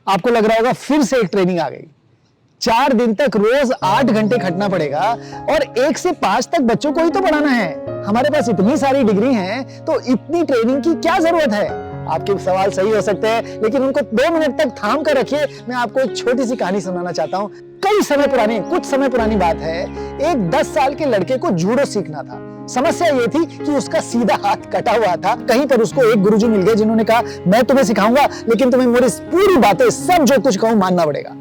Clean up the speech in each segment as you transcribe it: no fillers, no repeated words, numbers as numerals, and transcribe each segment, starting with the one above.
आपको लग रहा होगा फिर से एक ट्रेनिंग आ गई। 4 दिन तक रोज 8 घंटे खटना पड़ेगा और 1 से 5 तक बच्चों को ही तो पढ़ाना है। हमारे पास इतनी सारी डिग्री हैं, तो इतनी ट्रेनिंग की क्या जरूरत है? आपके सवाल सही हो सकते हैं, लेकिन उनको 2 मिनट तक थाम कर रखिए। मैं आपको एक छोटी सी कहानी सुनाना चाहता हूं। कुछ समय पुरानी बात है। एक 10 साल के लड़के को जूडो सीखना था। समस्या ये थी कि उसका सीधा हाथ कटा हुआ था। कहीं पर उसको एक गुरुजी मिल गए जिन्होंने कहा, मैं तुम्हें सिखाऊंगा, लेकिन तुम्हें मेरी पूरी बातें, सब जो कुछ कहूं, मानना पड़ेगा।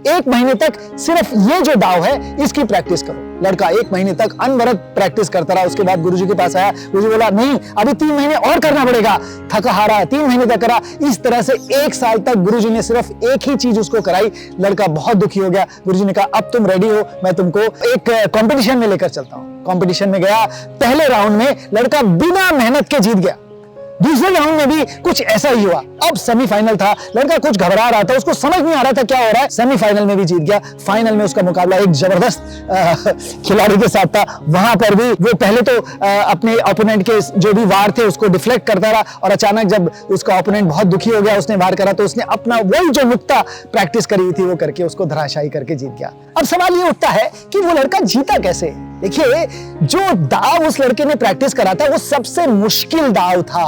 1 महीने तक सिर्फ ये जो दाव है इसकी प्रैक्टिस करो। लड़का 1 महीने तक अनवरत प्रैक्टिस करता रहा। उसके बाद गुरुजी के पास आया। गुरुजी बोला, नहीं, अभी 3 महीने और करना पड़ेगा। थका हारा 3 महीने तक करा। इस तरह से 1 साल तक गुरुजी ने सिर्फ एक ही चीज उसको कराई। लड़का बहुत दुखी हो गया। गुरुजी ने कहा, अब तुम रेडी हो, मैं तुमको एक कंपटीशन में लेकर चलता हूं। कंपटीशन में गया। पहले राउंड में लड़का बिना मेहनत के जीत गया। दूसरे राउंड में भी कुछ ऐसा ही हुआ। अब सेमीफाइनल था। लड़का कुछ घबरा रहा था, उसको समझ नहीं आ रहा था क्या हो रहा है। सेमीफाइनल में भी जीत गया। फाइनल में उसका मुकाबला एक जबरदस्त खिलाड़ी के साथ था। वहां पर भी वो पहले तो अपने ओपोनेंट के जो भी वार थे उसको डिफ्लेक्ट करता रहा, और अचानक जब उसका ओपोनेंट बहुत दुखी हो गया, उसने वार करा, तो उसने अपना वही जो नुक्ता प्रैक्टिस करी थी वो करके उसको धराशायी करके जीत गया। अब सवाल ये उठता है कि वो लड़का जीता कैसे? देखिए, जो दाव उस लड़के ने प्रैक्टिस करा था वो सबसे मुश्किल दाव था,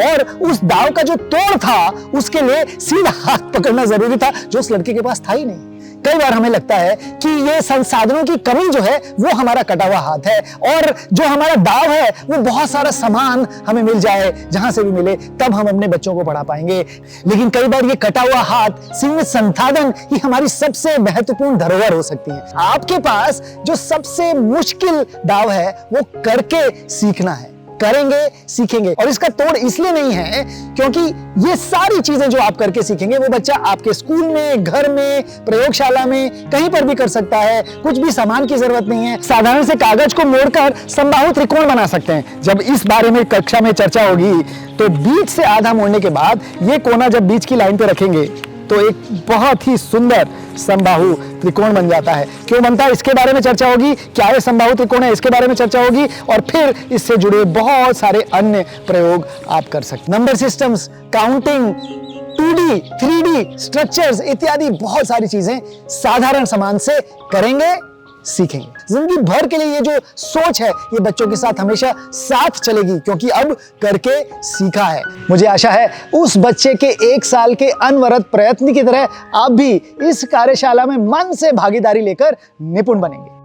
और उस दाव का जो तोड़ था उसके लिए सीधा हाथ पकड़ना जरूरी था, जो उस लड़के के पास था ही नहीं। कई बार हमें लगता है कि ये संसाधनों की कमी जो है वो हमारा कटा हुआ हाथ है, और जो हमारा दाव है वो बहुत सारा सामान हमें मिल जाए, जहां से भी मिले, तब हम अपने बच्चों को पढ़ा पाएंगे। लेकिन कई बार ये कटा हुआ हाथ, सीमित संसाधन ही हमारी सबसे महत्वपूर्ण धरोहर हो सकती है। आपके पास जो सबसे मुश्किल दाव है वो करके सीखना है। करेंगे, सीखेंगे। और इसका तोड़ इसलिए नहीं है क्योंकि ये सारी चीजें जो आप करके सीखेंगे वो बच्चा आपके स्कूल में, घर में, प्रयोगशाला में, कहीं पर भी कर सकता है। कुछ भी सामान की जरूरत नहीं है। साधारण से कागज को मोड़कर समबाहु त्रिकोण बना सकते हैं। जब इस बारे में कक्षा में चर्चा होगी तो बीच से आधा मोड़ने के बाद ये कोना जब बीच की लाइन पे रखेंगे तो एक बहुत ही सुंदर समबाहु त्रिकोण बन जाता है। क्यों बनता है, इसके बारे में चर्चा होगी। क्या है समबाहु त्रिकोण है, इसके बारे में चर्चा होगी, और फिर इससे जुड़े बहुत सारे अन्य प्रयोग आप कर सकते हैं। Number systems, counting, 2D, 3D structures इत्यादि बहुत सारी चीजें साधारण सामान से करेंगे, सीखेंगे। जिंदगी भर के लिए ये जो सोच है ये बच्चों के साथ हमेशा साथ चलेगी, क्योंकि अब करके सीखा है। मुझे आशा है उस बच्चे के 1 साल के अनवरत प्रयत्न की तरह आप भी इस कार्यशाला में मन से भागीदारी लेकर निपुण बनेंगे।